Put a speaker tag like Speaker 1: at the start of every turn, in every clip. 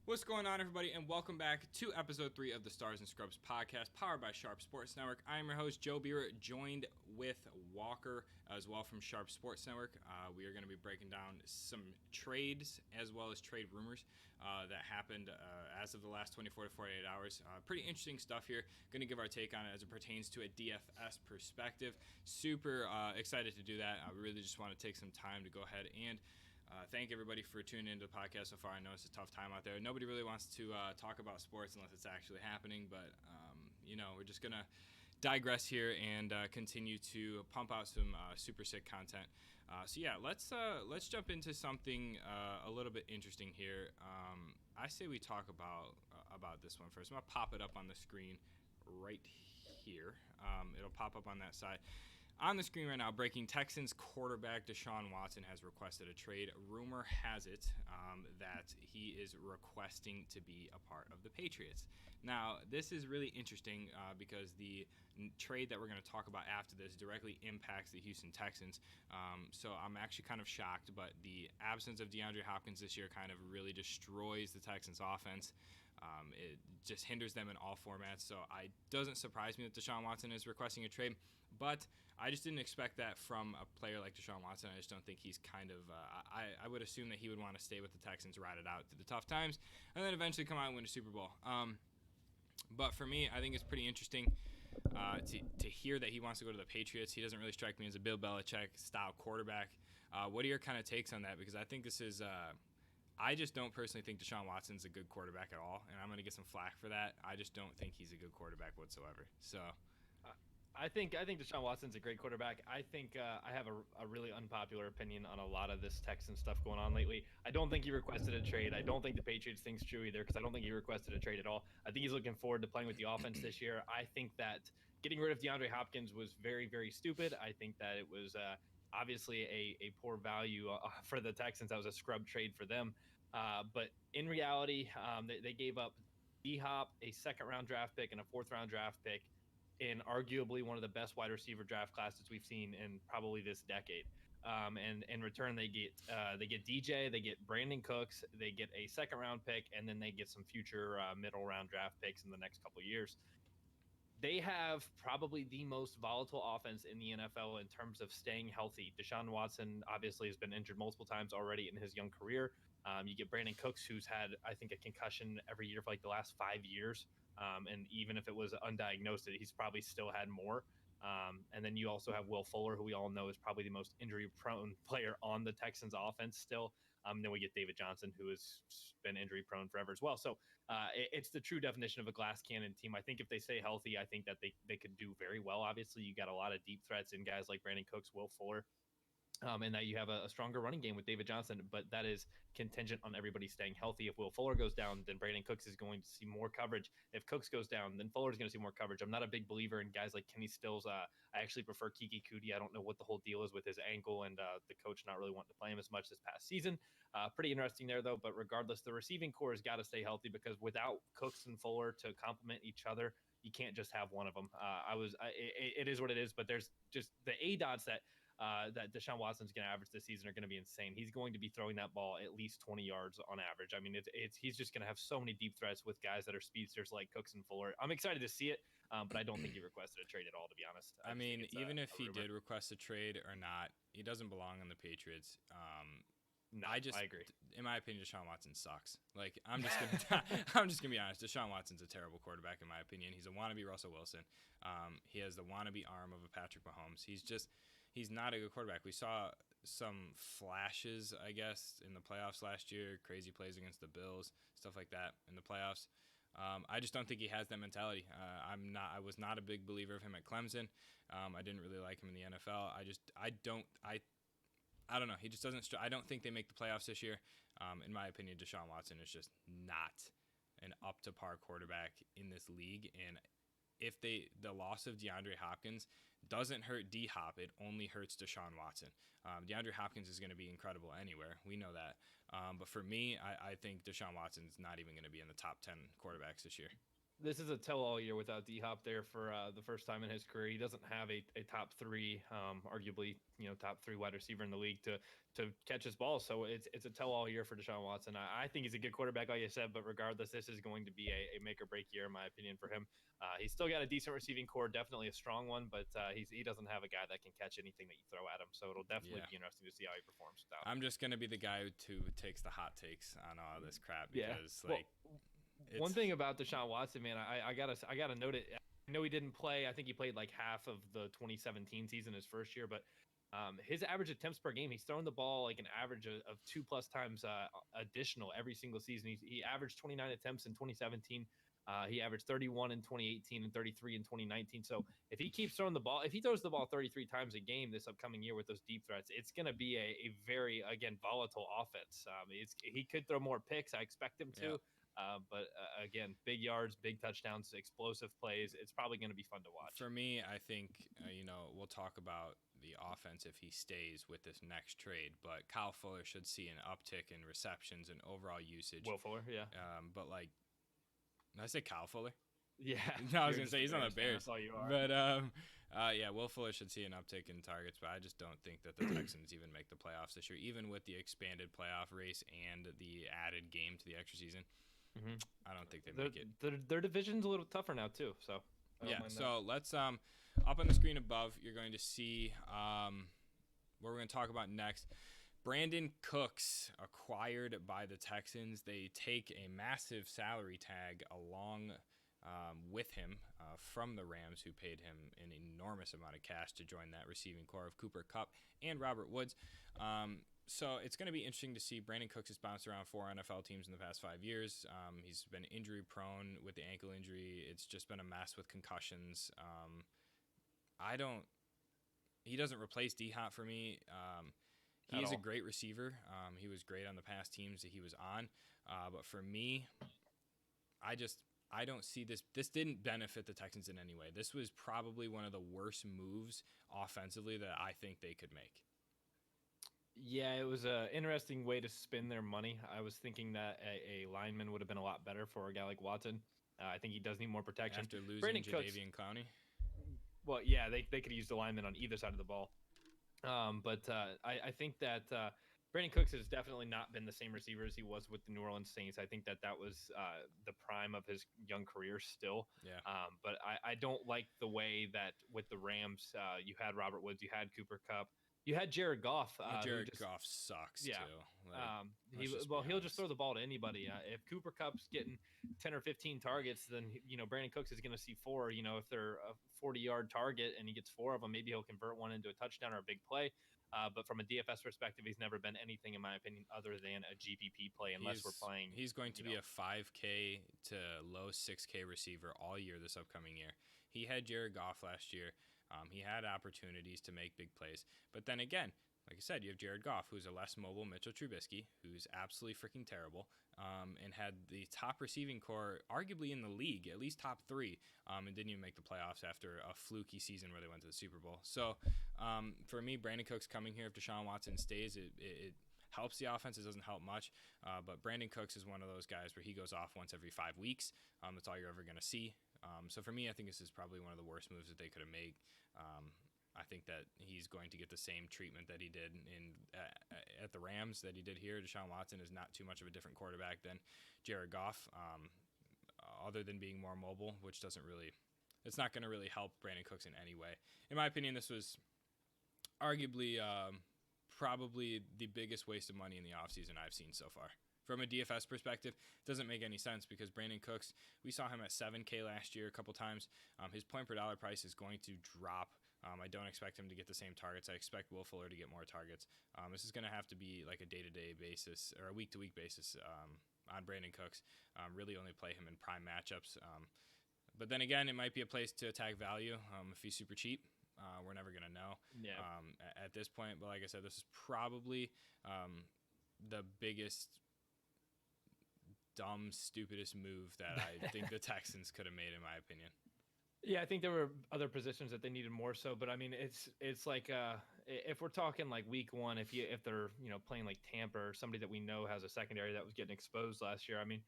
Speaker 1: What's going on, everybody, and welcome back to episode 3 of the Stars and Scrubs podcast, powered by Sharp Sports Network. I am your host, Joe Biewer, joined with Walker as well from Sharp Sports Network. We are going to be breaking down some trades as well as trade rumors that happened as of the last 24 to 48 hours. Pretty interesting stuff here. Going to give our take on it as it pertains to a DFS perspective. Super excited to do that. We really just want to take some time to go ahead and thank everybody for tuning into the podcast so far. I know it's a tough time out there. Nobody really wants to talk about sports unless it's actually happening, but we're just gonna digress here and continue to pump out some super sick content. Let's jump into something a little bit interesting here. I say we talk about this one first. I'm gonna pop it up on the screen right here. It'll pop up on that side. On the screen right now, breaking: Texans quarterback Deshaun Watson has requested a trade. Rumor has it that he is requesting to be a part of the Patriots. Now, this is really interesting because the trade that we're going to talk about after this directly impacts the Houston Texans. So I'm actually kind of shocked, but the absence of DeAndre Hopkins this year kind of really destroys the Texans' offense. It just hinders them in all formats, so it doesn't surprise me that Deshaun Watson is requesting a trade, but I just didn't expect that from a player like Deshaun Watson. I just don't think he's kind of I would assume that he would want to stay with the Texans, ride it out through the tough times, and then eventually come out and win a Super Bowl. But for me, I think it's pretty interesting to hear that he wants to go to the Patriots. He doesn't really strike me as a Bill Belichick-style quarterback. What are your kind of takes on that? Because I think this is I just don't personally think Deshaun Watson's a good quarterback at all, and I'm going to get some flack for that. I just don't think he's a good quarterback whatsoever. So,
Speaker 2: I think Deshaun Watson's a great quarterback. I think I have a really unpopular opinion on a lot of this Texan stuff going on lately. I don't think he requested a trade. I don't think the Patriots think's true either because I don't think he requested a trade at all. I think he's looking forward to playing with the offense this year. I think that getting rid of DeAndre Hopkins was very, very stupid. I think that it was obviously a poor value for the Texans. That was a scrub trade for them. But in reality, they gave up D-Hop, a second-round draft pick, and a fourth-round draft pick in arguably one of the best wide receiver draft classes we've seen in probably this decade. And in return, they get DJ, they get Brandon Cooks, they get a second-round pick, and then they get some future middle-round draft picks in the next couple of years. They have probably the most volatile offense in the NFL in terms of staying healthy. Deshaun Watson obviously has been injured multiple times already in his young career. You get Brandon Cooks, who's had, I think, a concussion every year for like the last 5 years. And even if it was undiagnosed, he's probably still had more. And then you also have Will Fuller, who we all know is probably the most injury-prone player on the Texans offense still. Then we get David Johnson, who has been injury-prone forever as well. So it's the true definition of a glass cannon team. I think if they stay healthy, I think that they could do very well. Obviously, you got a lot of deep threats in guys like Brandon Cooks, Will Fuller. And that you have a stronger running game with David Johnson, but that is contingent on everybody staying healthy. If Will Fuller goes down, then Brandon Cooks is going to see more coverage. If Cooks goes down, then Fuller's going to see more coverage. I'm not a big believer in guys like Kenny Stills. I actually prefer Kiki Kuti. I don't know what the whole deal is with his ankle and the coach not really wanting to play him as much this past season. Pretty interesting there, though. But regardless, the receiving core has got to stay healthy because without Cooks and Fuller to complement each other, you can't just have one of them. It is what it is, but there's just the ADOTs that Deshaun Watson's going to average this season are going to be insane. He's going to be throwing that ball at least 20 yards on average. I mean, he's just going to have so many deep threats with guys that are speedsters like Cooks and Fuller. I'm excited to see it, but I don't think he requested a trade at all, to be honest.
Speaker 1: I mean, even if he did request a trade or not, he doesn't belong on the Patriots.
Speaker 2: No,
Speaker 1: I agree. In my opinion, Deshaun Watson sucks. Like, I'm just gonna be honest. Deshaun Watson's a terrible quarterback in my opinion. He's a wannabe Russell Wilson. He has the wannabe arm of a Patrick Mahomes. He's not a good quarterback. We saw some flashes, I guess, in the playoffs last year. Crazy plays against the Bills, stuff like that in the playoffs. I just don't think he has that mentality. I was not a big believer of him at Clemson. I didn't really like him in the NFL. I don't know. He just doesn't. I don't think they make the playoffs this year. In my opinion, Deshaun Watson is just not an up to par quarterback in this league. And if the loss of DeAndre Hopkins doesn't hurt D-Hop, it only hurts Deshaun Watson. DeAndre Hopkins is going to be incredible anywhere. We know that. But for me, I think Deshaun Watson's not even going to be in the top 10 quarterbacks this year.
Speaker 2: This is a tell-all year without D-Hop there for the first time in his career. He doesn't have a top three, arguably top three wide receiver in the league to catch his ball. So it's a tell-all year for Deshaun Watson. I think he's a good quarterback, like you said, but regardless, this is going to be a make or break year in my opinion for him. He's still got a decent receiving core, definitely a strong one, but he doesn't have a guy that can catch anything that you throw at him. So it'll definitely be interesting to see how he performs without him.
Speaker 1: I'm just gonna be the guy who takes the hot takes on all this crap because
Speaker 2: one thing about Deshaun Watson, man, I gotta note it. I know he didn't play. I think he played like half of the 2017 season his first year, but his average attempts per game, he's thrown the ball like an average of 2+ times additional every single season. He averaged 29 attempts in 2017. He averaged 31 in 2018 and 33 in 2019. So if he keeps throwing the ball, if he throws the ball 33 times a game this upcoming year with those deep threats, it's going to be a very, again, volatile offense. He could throw more picks. I expect him to. But again, big yards, big touchdowns, explosive plays. It's probably going to be fun to watch.
Speaker 1: For me, I think, we'll talk about the offense if he stays with this next trade, but Kyle Fuller should see an uptick in receptions and overall usage.
Speaker 2: Will Fuller, yeah.
Speaker 1: But did I say Kyle Fuller?
Speaker 2: Yeah.
Speaker 1: No, I was going to say he's on the Bears.
Speaker 2: That's all you are.
Speaker 1: But, Will Fuller should see an uptick in targets, but I just don't think that the Texans even make the playoffs this year, even with the expanded playoff race and the added game to the extra season. Mm-hmm. I don't think they make it.
Speaker 2: Their division's a little tougher now too. So
Speaker 1: so let's up on the screen above. You're going to see what we're going to talk about next. Brandon Cooks acquired by the Texans. They take a massive salary tag along with him from the Rams, who paid him an enormous amount of cash to join that receiving core of Cooper Kupp and Robert Woods. So it's going to be interesting to see. Brandon Cooks has bounced around 4 NFL teams in the past 5 years. He's been injury prone with the ankle injury. It's just been a mess with concussions. He doesn't replace D-Hop for me. He is a great receiver. He was great on the past teams that he was on. But for me, I don't see this. This didn't benefit the Texans in any way. This was probably one of the worst moves offensively that I think they could make.
Speaker 2: Yeah, it was an interesting way to spend their money. I was thinking that a lineman would have been a lot better for a guy like Watson. I think he does need more protection.
Speaker 1: After losing Jadeveon Clowney?
Speaker 2: Well, yeah, they could have used a lineman on either side of the ball. But I think that Brandon Cooks has definitely not been the same receiver as he was with the New Orleans Saints. I think that was the prime of his young career still.
Speaker 1: Yeah.
Speaker 2: But I don't like the way that with the Rams, you had Robert Woods, you had Cooper Kupp. You had Jared Goff.
Speaker 1: Goff sucks too.
Speaker 2: He'll just throw the ball to anybody. If Cooper Kupp's getting 10 or 15 targets, then Brandon Cooks is going to see 4. If they're a 40-yard target and he gets 4 of them, maybe he'll convert one into a touchdown or a big play. But from a DFS perspective, he's never been anything, in my opinion, other than a GPP play, unless we're playing.
Speaker 1: He's going to be a 5K to low 6K receiver all year this upcoming year. He had Jared Goff last year. He had opportunities to make big plays. But then again, like I said, you have Jared Goff, who's a less mobile Mitchell Trubisky, who's absolutely freaking terrible, and had the top receiving core arguably in the league, at least top 3, and didn't even make the playoffs after a fluky season where they went to the Super Bowl. So for me, Brandon Cooks coming here, if Deshaun Watson stays, it helps the offense. It doesn't help much. But Brandon Cooks is one of those guys where he goes off once every 5 weeks. That's all you're ever going to see. So for me, I think this is probably one of the worst moves that they could have made. I think that he's going to get the same treatment that he did at the Rams that he did here. Deshaun Watson is not too much of a different quarterback than Jared Goff, other than being more mobile, which it's not going to really help Brandon Cooks in any way. In my opinion, this was arguably probably the biggest waste of money in the offseason I've seen so far. From a DFS perspective, it doesn't make any sense because Brandon Cooks, we saw him at 7K last year a couple times. His point per dollar price is going to drop. I don't expect him to get the same targets. I expect Will Fuller to get more targets. This is going to have to be like a day-to-day basis or a week-to-week basis on Brandon Cooks. Really only play him in prime matchups. But then again, it might be a place to attack value if he's super cheap. We're never going to know at this point. But like I said, this is probably the biggest stupidest move that I think the Texans could have made, in my opinion.
Speaker 2: Yeah, I think there were other positions that they needed more so, but I mean, it's like if we're talking like week 1, if they're playing like Tampa or somebody that we know has a secondary that was getting exposed last year, I mean,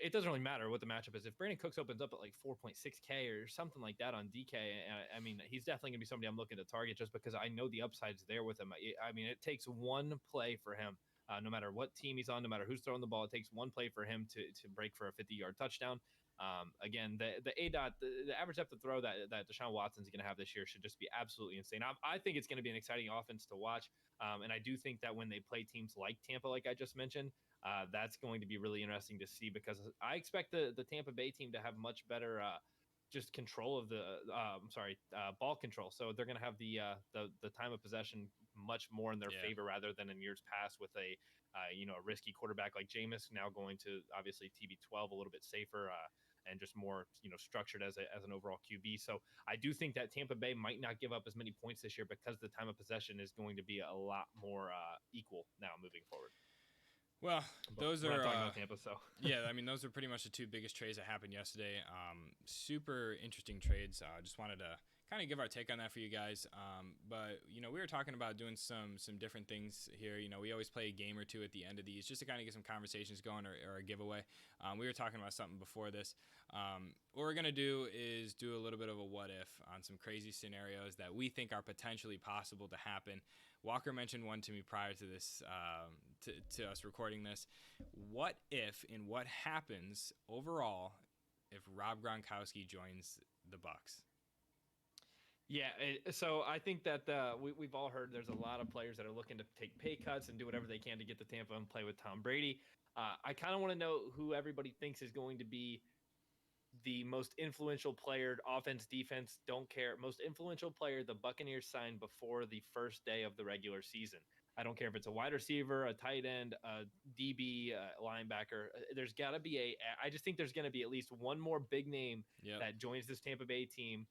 Speaker 2: it doesn't really matter what the matchup is. If Brandon Cooks opens up at like 4.6K or something like that on DK, I mean, he's definitely going to be somebody I'm looking to target just because I know the upside's there with him. I mean, it takes one play for him, no matter what team he's on, no matter who's throwing the ball. It takes one play for him to break for a 50-yard touchdown. Again, the average depth of throw that Deshaun Watson's going to have this year should just be absolutely insane. I think it's going to be an exciting offense to watch. And I do think that when they play teams like Tampa, like I just mentioned, that's going to be really interesting to see because I expect the Tampa Bay team to have much better just control of the ball control. So they're going to have the time of possession much more in their favor rather than in years past with a risky quarterback like Jameis now going to obviously TB12 a little bit safer. And just more, structured as an overall QB. So I do think that Tampa Bay might not give up as many points this year because the time of possession is going to be a lot more equal now moving forward.
Speaker 1: Well, those are
Speaker 2: talking about Tampa, so
Speaker 1: yeah. I mean, those are pretty much the two biggest trades that happened yesterday. Super interesting trades. Just wanted to kind of give our take on that for you guys. But we were talking about doing some different things here. We always play a game or two at the end of these just to kind of get some conversations going or a giveaway. We were talking about something before this. What we're gonna do is do a little bit of a what if on some crazy scenarios that we think are potentially possible to happen. Walker mentioned one to me prior to this, to us recording this. What if and what happens overall if Rob Gronkowski joins the Bucs?
Speaker 2: Yeah, so I think that we've all heard there's a lot of players that are looking to take pay cuts and do whatever they can to get to Tampa and play with Tom Brady. I kind of want to know who everybody thinks is going to be the most influential player, offense, defense, don't care. Most influential player the Buccaneers signed before the first day of the regular season. I don't care if it's a wide receiver, a tight end, a DB, a linebacker. There's got to be I just think there's going to be at least one more big name that joins this Tampa Bay team.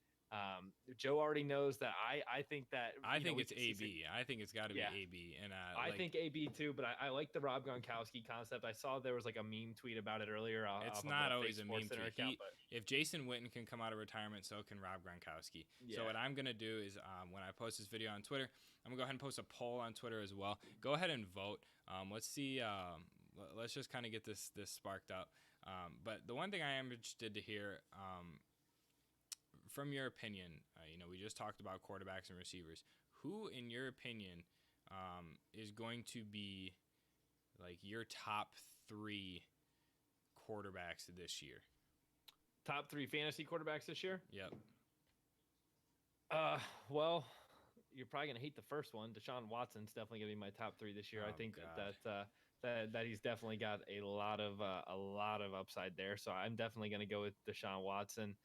Speaker 2: Joe already knows that I think that
Speaker 1: I think it's AB. I think it's got to be AB, and
Speaker 2: I think AB too. But I like the Rob Gronkowski concept. I saw there was like a meme tweet about it earlier.
Speaker 1: It's not always a meme tweet. If Jason Witten can come out of retirement, so can Rob Gronkowski. Yeah. So what I'm gonna do is when I post this video on Twitter, I'm gonna go ahead and post a poll on Twitter as well. Go ahead and vote. Let's see. Let's just kind of get this sparked up. But the one thing I am interested to hear. From your opinion, we just talked about quarterbacks and receivers. Who, in your opinion, is going to be like your top 3 quarterbacks this year?
Speaker 2: Top 3 fantasy quarterbacks this year?
Speaker 1: Yep.
Speaker 2: Well, you're probably gonna hate the first one. Deshaun Watson's definitely gonna be my top 3 this year. I think that he's definitely got a lot of upside there. So I'm definitely gonna go with Deshaun Watson.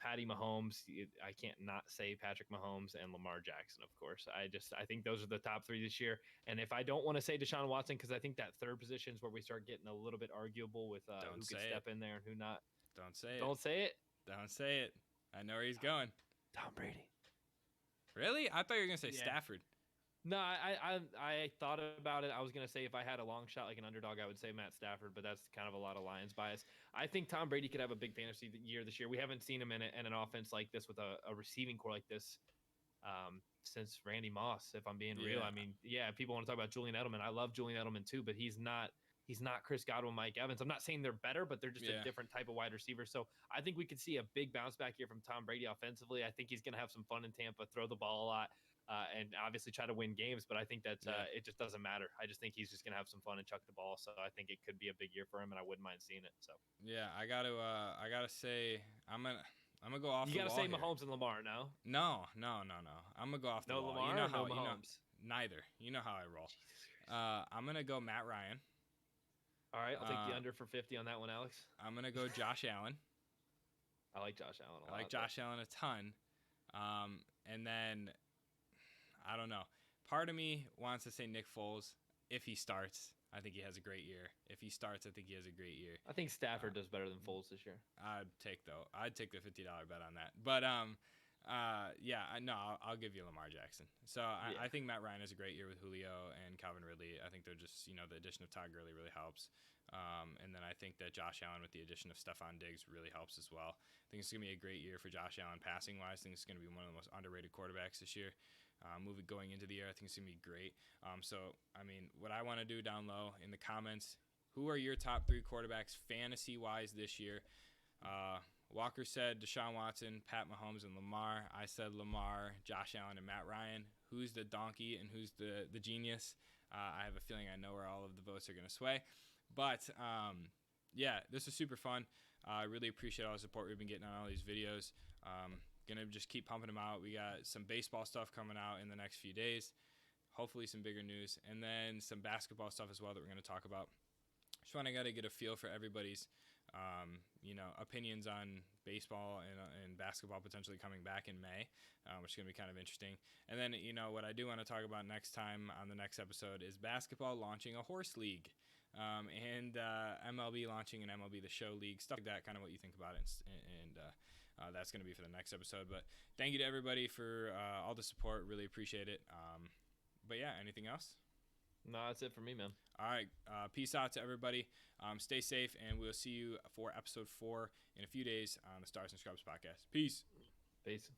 Speaker 2: Patty Mahomes, I can't not say Patrick Mahomes and Lamar Jackson, of course. I think those are the top 3 this year. And if I don't want to say Deshaun Watson, because I think that third position is where we start getting a little bit arguable with who could step in there and who not.
Speaker 1: Don't say it.
Speaker 2: Don't say it.
Speaker 1: Don't say it. I know where he's going.
Speaker 2: Tom Brady.
Speaker 1: Really? I thought you were gonna say Stafford.
Speaker 2: No, I thought about it. I was going to say if I had a long shot like an underdog, I would say Matt Stafford, but that's kind of a lot of Lions bias. I think Tom Brady could have a big fantasy year this year. We haven't seen him in an offense like this with a receiving core like this since Randy Moss, if I'm being real. I mean, people want to talk about Julian Edelman. I love Julian Edelman too, but he's not Chris Godwin, Mike Evans. I'm not saying they're better, but they're just a different type of wide receiver. So I think we could see a big bounce back here from Tom Brady offensively. I think he's going to have some fun in Tampa, throw the ball a lot. And obviously try to win games, but I think that it just doesn't matter. I just think he's just gonna have some fun and chuck the ball. So I think it could be a big year for him, and I wouldn't mind seeing it. So
Speaker 1: I gotta say I'm gonna go off.
Speaker 2: You gotta say
Speaker 1: here.
Speaker 2: Mahomes and Lamar, no.
Speaker 1: I'm gonna go off the wall.
Speaker 2: Lamar,
Speaker 1: you know how,
Speaker 2: no Mahomes.
Speaker 1: Neither. You know how I roll. I'm gonna go Matt Ryan.
Speaker 2: All right, I'll take the under for 50 on that one, Alex.
Speaker 1: I'm gonna go Josh Allen.
Speaker 2: I like Josh Allen a lot.
Speaker 1: I like Josh Allen a ton. And then. I don't know. Part of me wants to say Nick Foles. If he starts, I think he has a great year. If he starts, I think he has a great year.
Speaker 2: I think Stafford does better than Foles this year.
Speaker 1: I'd take the $50 bet on that. But I'll give you Lamar Jackson. So I think Matt Ryan has a great year with Julio and Calvin Ridley. I think they're just the addition of Todd Gurley really helps. And then I think that Josh Allen with the addition of Stephon Diggs really helps as well. I think it's gonna be a great year for Josh Allen passing wise. I think it's gonna be one of the most underrated quarterbacks this year. Going into the year, I think it's gonna be great. So I mean, what I want to do down low in the comments, who are your top 3 quarterbacks fantasy-wise this year? Walker said Deshaun Watson, Pat Mahomes, and Lamar. I said Lamar, Josh Allen, and Matt Ryan. Who's the donkey and who's the genius? I have a feeling I know where all of the votes are going to sway. But, yeah, this was super fun. I really appreciate all the support we've been getting on all these videos. Going to just keep pumping them out. We got some baseball stuff coming out in the next few days. Hopefully some bigger news. And then some basketball stuff as well that we're going to talk about. Just want to get a feel for everybody's opinions on baseball and basketball potentially coming back in May, which is going to be kind of interesting. And then, what I do want to talk about next time on the next episode is basketball launching a horse league, and MLB launching an MLB The Show league, stuff like that, kind of what you think about it. And that's going to be for the next episode. But thank you to everybody for all the support. Really appreciate it. But yeah, anything else?
Speaker 2: No, that's it for me, man.
Speaker 1: All right. Peace out to everybody. Stay safe, and we'll see you for episode 4 in a few days on the Stars and Scrubs podcast. Peace.
Speaker 2: Peace.